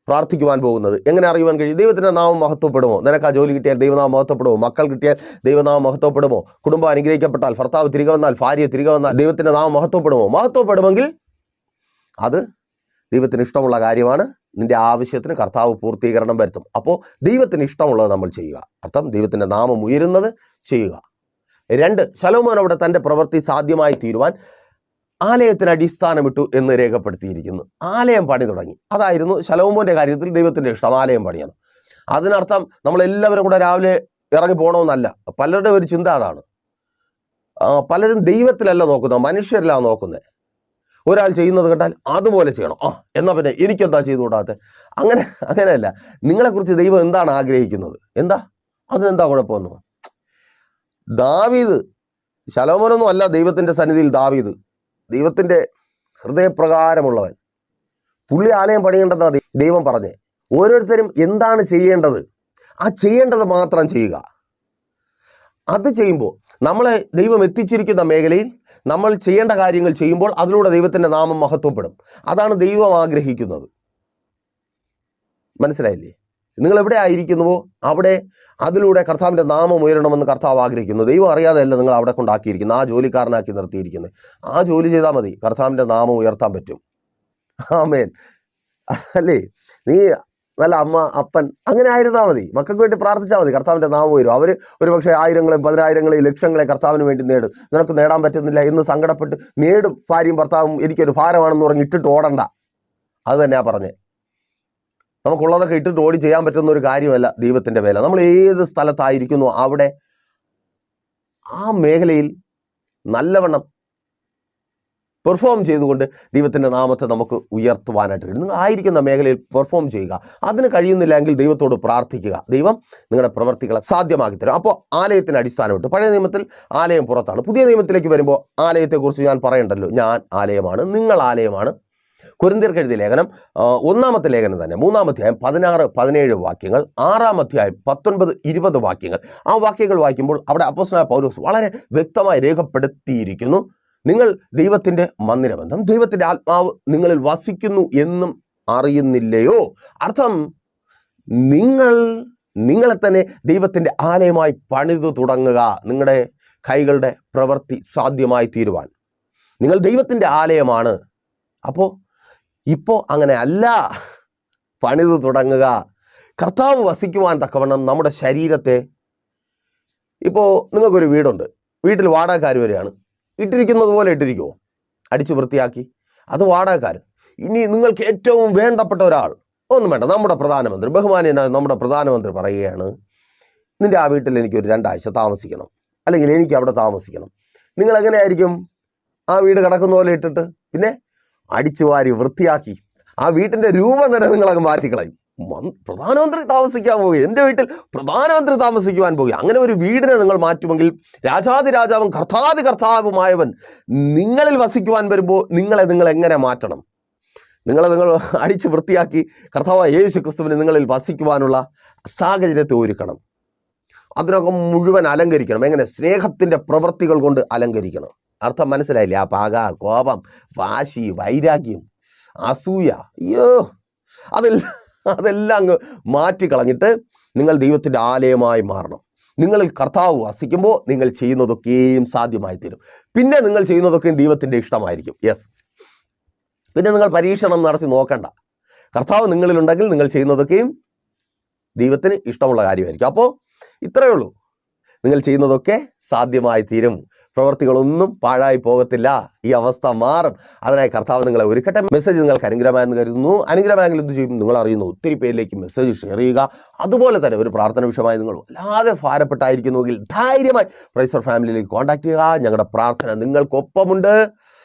പ്രാർത്ഥിക്കുവാൻ പോകുന്നത്? എങ്ങനെ അറിയുവാൻ കഴിയും? ദൈവത്തിൻ്റെ നാമം മഹത്വപ്പെടുമോ? നിനക്ക് ആ ജോലി കിട്ടിയാൽ ദൈവനാമം മഹത്വപ്പെടുമോ? മക്കൾ കിട്ടിയാൽ ദൈവനാമം മഹത്വപ്പെടുമോ? കുടുംബം അനുഗ്രഹിക്കപ്പെട്ടാൽ, ഭർത്താവ് തിരികെ വന്നാൽ, ഭാര്യ തിരികെ വന്നാൽ ദൈവത്തിൻ്റെ നാമം മഹത്വപ്പെടുമോ? മഹത്വപ്പെടുമെങ്കിൽ അത് ദൈവത്തിന് ഇഷ്ടമുള്ള കാര്യമാണ്. നിന്റെ ആവശ്യത്തിന് കർത്താവ് പൂർത്തീകരണം വരുത്തും. അപ്പോൾ ദൈവത്തിന് ഇഷ്ടമുള്ളത് നമ്മൾ ചെയ്യുക. അർത്ഥം ദൈവത്തിൻ്റെ നാമം ഉയരുന്നത് ചെയ്യുക. 2, ശലോമോൻ അവിടെ തൻ്റെ പ്രവൃത്തി സാധ്യമായി തീരുവാൻ ആലയത്തിന് അടിസ്ഥാനമിട്ടു എന്ന് രേഖപ്പെടുത്തിയിരിക്കുന്നു. ആലയം പണി തുടങ്ങി. അതായിരുന്നു ശലോമോൻ്റെ കാര്യത്തിൽ ദൈവത്തിൻ്റെ ഇഷ്ടം, ആലയം പണിയാണ്. അതിനർത്ഥം നമ്മളെല്ലാവരും കൂടെ രാവിലെ ഇറങ്ങി പോകണമെന്നല്ല. പലരുടെ ഒരു ചിന്ത അതാണ്. പലരും ദൈവത്തിലല്ല നോക്കുന്നത്, മനുഷ്യരിലാണ് നോക്കുന്നത്. ഒരാൾ ചെയ്യുന്നത് കണ്ടാൽ അതുപോലെ ചെയ്യണം, എന്നാൽ പിന്നെ എനിക്കെന്താ ചെയ്തുകൂടാത്തെ? അങ്ങനെയല്ല. നിങ്ങളെക്കുറിച്ച് ദൈവം എന്താണ് ആഗ്രഹിക്കുന്നത്? അതിനെന്താ കുഴപ്പമൊന്നും? ദാവീദ്, ശലോമോനൊന്നും അല്ല ദൈവത്തിൻ്റെ സന്നിധിയിൽ ദാവീദ്, ദൈവത്തിൻ്റെ ഹൃദയപ്രകാരമുള്ളവൻ. പുള്ളി ആലയം പണിയേണ്ടതാണ് ദൈവം പറഞ്ഞേ. ഓരോരുത്തരും എന്താണ് ചെയ്യേണ്ടത് ആ ചെയ്യേണ്ടത് മാത്രം ചെയ്യുക. അത് ചെയ്യുമ്പോൾ നമ്മളെ ദൈവം എത്തിച്ചിരിക്കുന്ന മേഖലയിൽ നമ്മൾ ചെയ്യേണ്ട കാര്യങ്ങൾ ചെയ്യുമ്പോൾ അതിലൂടെ ദൈവത്തിൻ്റെ നാമം മഹത്വപ്പെടും. അതാണ് ദൈവം ആഗ്രഹിക്കുന്നത്. മനസ്സിലായില്ലേ? നിങ്ങൾ എവിടെ ആയിരിക്കുന്നുവോ അവിടെ അതിലൂടെ കർത്താവിൻ്റെ നാമം ഉയരണമെന്ന് കർത്താവ് ആഗ്രഹിക്കുന്നു. ദൈവം അറിയാതെയല്ല നിങ്ങൾ അവിടെ കൊണ്ടാക്കിയിരിക്കുന്നത്, ആ ജോലിക്കാരനാക്കി നിർത്തിയിരിക്കുന്നത്. ആ ജോലി ചെയ്താൽ മതി, കർത്താവിൻ്റെ നാമം ഉയർത്താൻ പറ്റും. ആമേൻ. അല്ലേ? നീ നല്ല അമ്മ, അപ്പൻ അങ്ങനെ ആയിരുന്നാൽ മതി, മക്കൾക്ക് വേണ്ടി പ്രാർത്ഥിച്ചാൽ മതി, കർത്താവിൻ്റെ നാമം വരും. അവർ ഒരുപക്ഷെ ആയിരങ്ങളെയും പതിനായിരങ്ങളെയും ലക്ഷങ്ങളെ കർത്താവിന് വേണ്ടി നേടും. നിനക്ക് നേടാൻ പറ്റുന്നില്ല എന്ന് സങ്കടപ്പെട്ട് നേടും. ഭാര്യയും ഭർത്താവും എനിക്കൊരു ഭാരമാണെന്ന് പറഞ്ഞ് ഇട്ടിട്ട് ഓടണ്ട. അത് തന്നെയാ പറഞ്ഞേ. നമുക്കുള്ളതൊക്കെ ഇട്ടിട്ട് ഓടി ചെയ്യാൻ പറ്റുന്ന ഒരു കാര്യമല്ല ദൈവത്തിൻ്റെ വേല. നമ്മൾ ഏത് സ്ഥലത്തായിരിക്കുന്നു അവിടെ ആ മേഖലയിൽ നല്ലവണ്ണം പെർഫോം ചെയ്തുകൊണ്ട് ദൈവത്തിൻ്റെ നാമത്തെ നമുക്ക് ഉയർത്തുവാനായിട്ട് കഴിയും. നിങ്ങൾ ആയിരിക്കുന്ന മേഖലയിൽ പെർഫോം ചെയ്യുക. അതിന് കഴിയുന്നില്ലെങ്കിൽ ദൈവത്തോട് പ്രാർത്ഥിക്കുക. ദൈവം നിങ്ങളുടെ പ്രവർത്തികളെ സാധ്യമാക്കി തരും. അപ്പോൾ ആലയത്തിന് അടിസ്ഥാനമിട്ട് പഴയ നിയമത്തിൽ ആലയം പുറത്താണ്. പുതിയ നിയമത്തിലേക്ക് വരുമ്പോൾ ആലയത്തെക്കുറിച്ച് ഞാൻ പറയണ്ടല്ലോ. ഞാൻ ആലയമാണ്, നിങ്ങൾ ആലയമാണ്. കൊരിന്ത്യർക്ക് എഴുതിയ ലേഖനം 1-ാമത്തെ ലേഖനം തന്നെ 3-ാം അധ്യായം 16-17 വാക്യങ്ങൾ, 6-ാം അധ്യായം 19-20 വാക്യങ്ങൾ. ആ വാക്യങ്ങൾ വായിക്കുമ്പോൾ അവിടെ അപ്പോസ്തലനായ പൗലോസ് വളരെ വ്യക്തമായി രേഖപ്പെടുത്തിയിരിക്കുന്നു. നിങ്ങൾ ദൈവത്തിൻ്റെ മന്ദിരമെന്നും ദൈവത്തിൻ്റെ ആത്മാവ് നിങ്ങളിൽ വസിക്കുന്നു എന്നും അറിയുന്നില്ലയോ? അർത്ഥം നിങ്ങളെ തന്നെ ദൈവത്തിൻ്റെ ആലയമായി പണിതു തുടങ്ങുക. നിങ്ങളുടെ കൈകളുടെ പ്രവൃത്തി സാധ്യമായി തീരുവാൻ നിങ്ങൾ ദൈവത്തിൻ്റെ ആലയമാണ്. ഇപ്പോൾ അങ്ങനെ അല്ല, പണിതു തുടങ്ങുക. കർത്താവ് വസിക്കുവാൻ തക്കവണ്ണം നമ്മുടെ ശരീരത്തെ, ഇപ്പോൾ നിങ്ങൾക്കൊരു വീടുണ്ട്, വീട്ടിൽ വാടകക്കാർ വരികയാണ്, ഇട്ടിരിക്കുന്നത് പോലെ ഇട്ടിരിക്കുമോ? അടിച്ചു വൃത്തിയാക്കി, അത് വാടകക്കാരൻ. ഇനി നിങ്ങൾക്ക് ഏറ്റവും വേണ്ടപ്പെട്ട ഒരാൾ, ഒന്നും വേണ്ട, നമ്മുടെ പ്രധാനമന്ത്രി, ബഹുമാന്യനായ നമ്മുടെ പ്രധാനമന്ത്രി പറയുകയാണ്, നിൻ്റെ ആ വീട്ടിൽ എനിക്കൊരു 2 ആഴ്ച താമസിക്കണം, അല്ലെങ്കിൽ എനിക്ക് അവിടെ താമസിക്കണം. നിങ്ങൾ എങ്ങനെയായിരിക്കും? ആ വീട് കിടക്കുന്ന പോലെ ഇട്ടിട്ട് പിന്നെ അടിച്ചു വാരി വൃത്തിയാക്കി ആ വീട്ടിൻ്റെ രൂപം തന്നെ നിങ്ങളങ്ങ് മാറ്റിക്കളയും. പ്രധാനമന്ത്രി താമസിക്കാൻ പോകുക, എൻ്റെ വീട്ടിൽ പ്രധാനമന്ത്രി താമസിക്കുവാൻ പോകുക. അങ്ങനെ ഒരു വീടിനെ നിങ്ങൾ മാറ്റുമെങ്കിൽ രാജാതിരാജാവും കർത്താവുമായവൻ നിങ്ങളിൽ വസിക്കുവാൻ വരുമ്പോൾ നിങ്ങൾ എങ്ങനെ മാറ്റണം? നിങ്ങൾ അടിച്ച് വൃത്തിയാക്കി കർത്താവായ യേശു ക്രിസ്തുവിന് നിങ്ങളിൽ വസിക്കുവാനുള്ള സാഹചര്യത്തെ ഒരുക്കണം. അതിനൊക്കെ മുഴുവൻ അലങ്കരിക്കണം. എങ്ങനെ? സ്നേഹത്തിൻ്റെ പ്രവൃത്തികൾ കൊണ്ട് അലങ്കരിക്കണം. അർത്ഥം മനസ്സിലായില്ലേ? ആ പക, കോപം, വാശി, വൈരാഗ്യം, അസൂയ, അയ്യോ, അതെല്ലാം അങ്ങ് മാറ്റിക്കളഞ്ഞിട്ട് നിങ്ങൾ ദൈവത്തിൻ്റെ ആലയമായി മാറണം. നിങ്ങളിൽ കർത്താവ് വസിക്കുമ്പോൾ നിങ്ങൾ ചെയ്യുന്നതൊക്കെയും സാധ്യമായി തീരും. പിന്നെ നിങ്ങൾ ചെയ്യുന്നതൊക്കെയും ദൈവത്തിൻ്റെ ഇഷ്ടമായിരിക്കും. യെസ്. പിന്നെ നിങ്ങൾ പരീക്ഷണം നടത്തി നോക്കണ്ട. കർത്താവ് നിങ്ങളിലുണ്ടെങ്കിൽ നിങ്ങൾ ചെയ്യുന്നതൊക്കെയും ദൈവത്തിന് ഇഷ്ടമുള്ള കാര്യമായിരിക്കും. അപ്പോൾ ഇത്രയേ ഉള്ളൂ, നിങ്ങൾ ചെയ്യുന്നതൊക്കെ സാധ്യമായി തീരും. പ്രവൃത്തികളൊന്നും പാഴായി പോകത്തില്ല. ഈ അവസ്ഥ മാറും. അതിനായി കർത്താവ് നിങ്ങളെ ഒരുക്കട്ടെ. മെസ്സേജ് നിങ്ങൾക്ക് അനുഗ്രഹമായെന്ന് കരുതുന്നു. അനുഗ്രഹമായെങ്കിൽ എന്ത് ചെയ്യും? നിങ്ങൾ അറിയുന്നു ഒത്തിരി പേരിലേക്ക് മെസ്സേജ് ഷെയർ ചെയ്യുക. അതുപോലെ തന്നെ ഒരു പ്രാർത്ഥന വിഷയമായി നിങ്ങൾ വല്ലാതെ ഭാരപ്പെട്ടായിരിക്കുന്നുവെങ്കിൽ ധൈര്യമായി പ്രൈസർ ഫാമിലിയിലേക്ക് കോൺടാക്ട് ചെയ്യുക. ഞങ്ങളുടെ പ്രാർത്ഥന നിങ്ങൾക്കൊപ്പമുണ്ട്.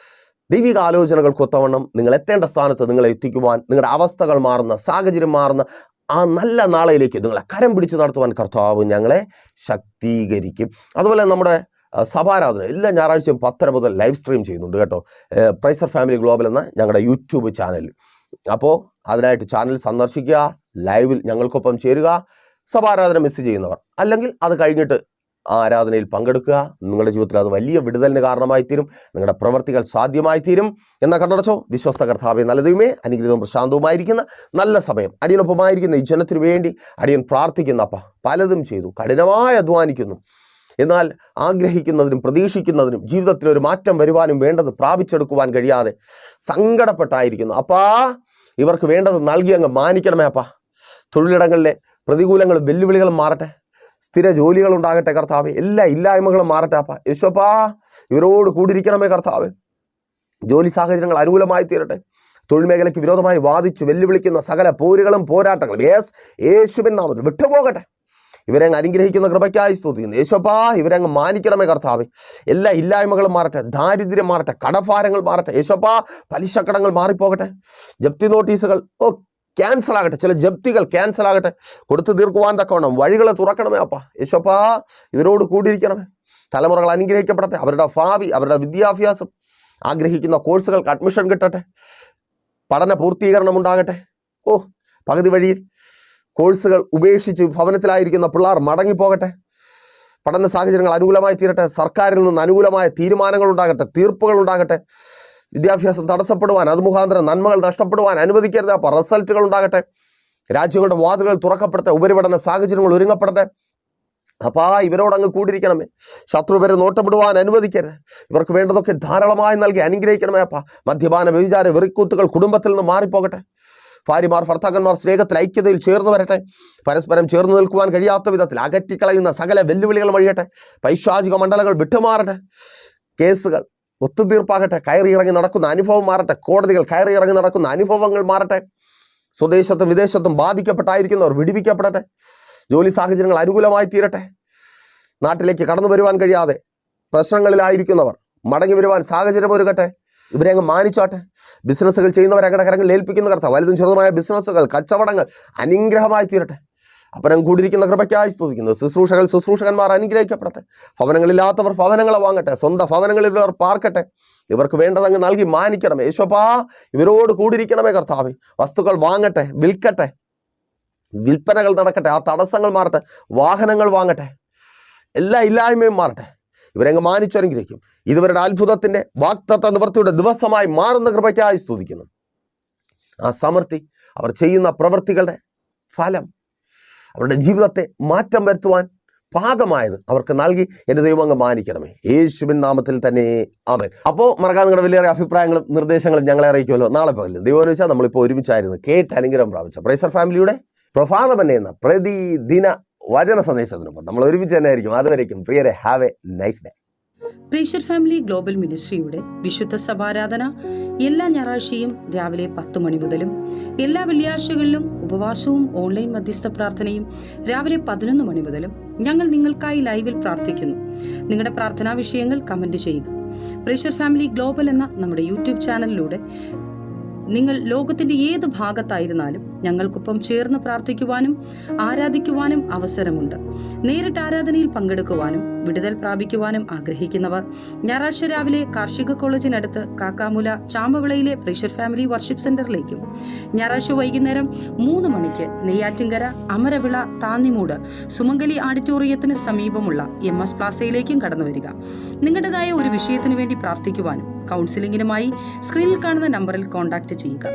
ദൈവിക ആലോചനകൾക്കൊത്തവണ്ണം നിങ്ങൾ എത്തേണ്ട സ്ഥാനത്ത് നിങ്ങളെ എത്തിക്കുവാൻ, നിങ്ങളുടെ അവസ്ഥകൾ മാറുന്ന, സാഹചര്യം മാറുന്ന ആ നല്ല നാളെയിലേക്ക് നിങ്ങളെ കരം പിടിച്ചു നടത്തുവാൻ കർത്താവ് ഞങ്ങളെ ശക്തീകരിക്കും. അതുപോലെ നമ്മുടെ സഭാരാധന എല്ലാ ഞായറാഴ്ചയും 10:30 മുതൽ ലൈവ് സ്ട്രീം ചെയ്യുന്നുണ്ട് കേട്ടോ, പ്രൈസർ ഫാമിലി ഗ്ലോബൽ എന്ന ഞങ്ങളുടെ യൂട്യൂബ് ചാനൽ. അപ്പോൾ അതിനായിട്ട് ചാനൽ സന്ദർശിക്കുക, ലൈവിൽ ഞങ്ങൾക്കൊപ്പം ചേരുക. സഭാരാധന മിസ് ചെയ്യുന്നവർ അല്ലെങ്കിൽ അത് കഴിഞ്ഞിട്ട് ആരാധനയിൽ പങ്കെടുക്കുക. നിങ്ങളുടെ ജീവിതത്തിൽ അത് വലിയ വിടുതലിന് കാരണമായി തീരും. നിങ്ങളുടെ പ്രവൃത്തികൾ സാധ്യമായി തീരും. എന്നാൽ കണ്ടടച്ചോ, വിശ്വസ്ത കർത്താവേ, നല്ല ദൈവമേ, അനുഗ്രഹവും പ്രശാന്തവുമായിരിക്കുന്ന നല്ല സമയം അടിയനൊപ്പമായിരിക്കുന്ന ഈ ജനത്തിനു വേണ്ടി അടിയൻ പ്രാർത്ഥിക്കുന്ന അപ്പ. പലതും ചെയ്തു, കഠിനമായി അധ്വാനിക്കുന്നു. എന്നാൽ ആഗ്രഹിക്കുന്നതിനും പ്രതീക്ഷിക്കുന്നതിനും ജീവിതത്തിൽ ഒരു മാറ്റം വരുവാനും വേണ്ടത് പ്രാപിച്ചെടുക്കുവാൻ കഴിയാതെ സങ്കടപ്പെട്ടായിരിക്കുന്നു. അപ്പാ, ഇവർക്ക് വേണ്ടത് നൽകി അങ്ങ് മാനിക്കണമേ അപ്പാ. തൊഴിലിടങ്ങളിലെ പ്രതികൂലങ്ങളും വെല്ലുവിളികളും മാറട്ടെ. സ്ഥിര ജോലികൾ ഉണ്ടാകട്ടെ കർത്താവേ. എല്ലാ ഇല്ലായ്മകളും മാറട്ടെ അപ്പാ. യേശുവപ്പാ, ഇവരോട് കൂടിയിരിക്കണമേ കർത്താവേ. ജോലി സാഹചര്യങ്ങൾ അനുകൂലമായി തീരട്ടെ. തൊഴിൽ മേഖലയ്ക്ക് വിരോധമായി വാദിച്ച് വെല്ലുവിളിക്കുന്ന സകല പോരുകളും പോരാട്ടങ്ങളും യേശുവിൻ നാമത്തിൽ വിട്ടുപോകട്ടെ. ഇവരെ അങ്ങ് അനുഗ്രഹിക്കുന്ന കൃപയ്ക്കായി സ്തുതിക്കുന്നു യേശുവപ്പാ. ഇവരെ അങ്ങ് മാനിക്കണമേ കർത്താവേ. എല്ലാ ഇല്ലായ്മകളും മാറട്ടെ, ദാരിദ്ര്യം മാറട്ടെ, കടഭാരങ്ങൾ മാറട്ടെ യേശുവപ്പാ. പലിശക്കടങ്ങൾ മാറിപ്പോകട്ടെ. ജപ്തി നോട്ടീസുകൾ ക്യാൻസൽ ആകട്ടെ. ചില ജപ്തികൾ ക്യാൻസൽ ആകട്ടെ. കൊടുത്തു തീർക്കുവാൻ തക്കവണ്ണം വഴികളെ തുറക്കണമേ അപ്പാ. യേശുവപ്പാ, ഇവരോട് കൂടിയിരിക്കണമേ. തലമുറകൾ അനുഗ്രഹിക്കപ്പെടട്ടെ. അവരുടെ ഭാവി, അവരുടെ വിദ്യാഭ്യാസം, ആഗ്രഹിക്കുന്ന കോഴ്സുകൾക്ക് അഡ്മിഷൻ കിട്ടട്ടെ. പഠന പൂർത്തീകരണം ഉണ്ടാകട്ടെ. പകുതി വഴിയിൽ കോഴ്സുകൾ ഉപേക്ഷിച്ച് ഭവനത്തിലായിരിക്കുന്ന പിള്ളേർ മടങ്ങിപ്പോകട്ടെ. പഠന സാഹചര്യങ്ങൾ അനുകൂലമായി തീരട്ടെ. സർക്കാരിൽ നിന്ന് അനുകൂലമായ തീരുമാനങ്ങൾ ഉണ്ടാകട്ടെ, തീർപ്പുകൾ ഉണ്ടാകട്ടെ. വിദ്യാഭ്യാസം തടസ്സപ്പെടുവാൻ, അത് മുഖാന്തരം നന്മകൾ നഷ്ടപ്പെടുവാൻ അനുവദിക്കരുത്. അപ്പോൾ റിസൾട്ടുകൾ ഉണ്ടാകട്ടെ. രാജ്യങ്ങളുടെ വാതിലുകൾ തുറക്കപ്പെടട്ടെ. ഉപരിപഠന സാഹചര്യങ്ങൾ ഒരുങ്ങപ്പെടട്ടെ. അപ്പാ ഇവരോട് അങ്ങ് കൂടിയിരിക്കണമേ. ശത്രു ഇവരെ നോട്ടമിടുവാൻ അനുവദിക്കരുത്. ഇവർക്ക് വേണ്ടതൊക്കെ ധാരാളമായി നൽകി അനുഗ്രഹിക്കണമേ അപ്പാ. മദ്യപാന വ്യഭിചാര വെറിക്കൂത്തുകൾ കുടുംബത്തിൽ നിന്ന് മാറിപ്പോകട്ടെ. ഭാര്യമാർ ഭർത്താക്കന്മാർ സ്നേഹത്തിൽ ഐക്യതയിൽ ചേർന്ന് വരട്ടെ. പരസ്പരം ചേർന്ന് നിൽക്കുവാൻ കഴിയാത്ത വിധത്തിൽ അകറ്റിക്കളയുന്ന സകല വെല്ലുവിളികൾ വഴിയട്ടെ. പൈശാചിക മണ്ഡലങ്ങൾ വിട്ടുമാറട്ടെ. കേസുകൾ ഒത്തുതീർപ്പാകട്ടെ. കയറി ഇറങ്ങി നടക്കുന്ന അനുഭവം മാറട്ടെ. കോടതികൾ കയറി ഇറങ്ങി നടക്കുന്ന അനുഭവങ്ങൾ മാറട്ടെ. സ്വദേശത്തും വിദേശത്തും ബാധിക്കപ്പെട്ടായിരിക്കുന്നവർ വിടുവിക്കപ്പെടട്ടെ. ജോലി സാഹചര്യങ്ങൾ അനുകൂലമായി തീരട്ടെ. നാട്ടിലേക്ക് കടന്നു വരുവാൻ കഴിയാതെ പ്രശ്നങ്ങളിലായിരിക്കുന്നവർ മടങ്ങി വരുവാൻ സാഹചര്യം ഒരുക്കട്ടെ. ഇവരെ അങ്ങ് മാനിച്ചാട്ടെ. ബിസിനസ്സുകൾ ചെയ്യുന്നവരെ അങ്ങയുടെ കരങ്ങളിൽ ഏൽപ്പിക്കുന്ന കർത്താവ്. വലുതും ചെറുതുമായ ബിസിനസ്സുകൾ, കച്ചവടങ്ങൾ അനുഗ്രഹമായി തീരട്ടെ. അപ്പരം കൂടിയിരിക്കുന്ന കൃപയ്ക്കായി സ്തുതിക്കുന്നു. ശുശ്രൂഷകന്മാർ അനുഗ്രഹിക്കപ്പെടട്ടെ. ഭവനങ്ങളില്ലാത്തവർ ഭവനങ്ങളെ വാങ്ങട്ടെ. സ്വന്തം ഭവനങ്ങളിലുള്ളവർ പാർക്കട്ടെ. ഇവർക്ക് വേണ്ടതങ്ങ് നൽകി മാനിക്കണമേ. യേശുവപ്പാ ഇവരോട് കൂടിയിരിക്കണമേ കർത്താവേ. വസ്തുക്കൾ വാങ്ങട്ടെ, വിൽക്കട്ടെ, വിൽപ്പനകൾ നടക്കട്ടെ. ആ തടസ്സങ്ങൾ മാറട്ടെ. വാഹനങ്ങൾ വാങ്ങട്ടെ. എല്ലാ ഇല്ലായ്മയും മാറട്ടെ. ഇവരങ്ങ് മാനിച്ചനുഗ്രഹിക്കും. ഇതുവരുടെ അത്ഭുതത്തിൻ്റെ വാഗ്ദത്ത നിവൃത്തിയുടെ ദിവസമായി മാറുന്ന കൃപയ്ക്കായി സ്തുതിക്കുന്നു. ആ സമൃദ്ധി, അവർ ചെയ്യുന്ന പ്രവൃത്തികളുടെ ഫലം, അവരുടെ ജീവിതത്തെ മാറ്റം വരുത്തുവാൻ പാകമായത് അവർക്ക് നൽകി എൻ്റെ ദൈവം അങ്ങ് മാനിക്കണമേ. യേശുവിൻ നാമത്തിൽ തന്നെ ആമേൻ. അപ്പോൾ മറക്കാതെ നിങ്ങളുടെ വലിയ അഭിപ്രായങ്ങളും നിർദ്ദേശങ്ങളും ഞങ്ങളെ അറിയിക്കുമല്ലോ. നാളെ പകലും ദൈവം എന്ന് വെച്ചാൽ നമ്മളിപ്പോൾ ഒരുമിച്ചായിരുന്നു കേട്ട് അനുഗ്രഹം പ്രാപിച്ച പ്രൈസർ ഫാമിലിയുടെ പ്രഭാതം എന്ന പ്രതിദിന വചന സന്ദേശത്തിനൊപ്പം നമ്മൾ ഒരുമിച്ച് തന്നെ ആയിരിക്കും. അതുവരേക്കും പ്രിയരെ, ഹാവ് എ നൈസ് ഡേ. പ്രേഷ്യർ ഫാമിലി ഗ്ലോബൽ മിനിസ്ട്രിയുടെ വിശുദ്ധ സഭാരാധന എല്ലാ ഞായറാഴ്ചയും രാവിലെ 10 മണി മുതലും എല്ലാ വെള്ളിയാഴ്ചകളിലും ഉപവാസവും ഓൺലൈൻ മധ്യസ്ഥ പ്രാർത്ഥനയും രാവിലെ 11 മണി മുതലും ഞങ്ങൾ നിങ്ങൾക്കായി ലൈവിൽ പ്രാർത്ഥിക്കുന്നു. നിങ്ങളുടെ പ്രാർത്ഥനാ വിഷയങ്ങൾ കമന്റ് ചെയ്യുക. പ്രേഷ്യർ ഫാമിലി ഗ്ലോബൽ എന്ന നമ്മുടെ യൂട്യൂബ് ചാനലിലൂടെ നിങ്ങൾ ലോകത്തിന്റെ ഏത് ഭാഗത്തായിരുന്നാലും ഞങ്ങൾക്കൊപ്പം ചേർന്ന് പ്രാർത്ഥിക്കുവാനും ആരാധിക്കുവാനും അവസരമുണ്ട്. നേരിട്ട് ആരാധനയിൽ പങ്കെടുക്കുവാനും വിടുതൽ പ്രാപിക്കുവാനും ആഗ്രഹിക്കുന്നവർ ഞായറാഴ്ച രാവിലെ കാർഷിക കോളേജിനടുത്ത് കാക്കാമുല ചാമ്പവിളയിലെ പ്രേഷ്യർ ഫാമിലി വർഷിപ്പ് സെന്ററിലേക്കും ഞായറാഴ്ച വൈകുന്നേരം 3 മണിക്ക് നെയ്യാറ്റിൻകര അമരവിള താന്നിമൂട് സുമംഗലി ഓഡിറ്റോറിയത്തിന് സമീപമുള്ള MS പ്ലാസയിലേക്കും കടന്നു വരിക. നിങ്ങളുടേതായ ഒരു വിഷയത്തിന് വേണ്ടി പ്രാർത്ഥിക്കുവാനും കൗൺസിലിംഗിനുമായി സ്ക്രീനിൽ കാണുന്ന നമ്പറിൽ കോൺടാക്ട് ചെയ്യുക.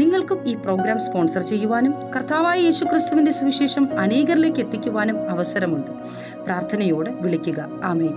നിങ്ങൾക്കും ഈ പ്രോഗ്രാം സ്പോൺസർ ചെയ്യുവാനും കർത്താവായ യേശുക്രിസ്തുവിന്റെ സുവിശേഷം അനേകരിലേക്ക് എത്തിക്കുവാനും അവസരമുണ്ട്. പ്രാർത്ഥനയോടെ വിളിക്കുക. ആമേൻ.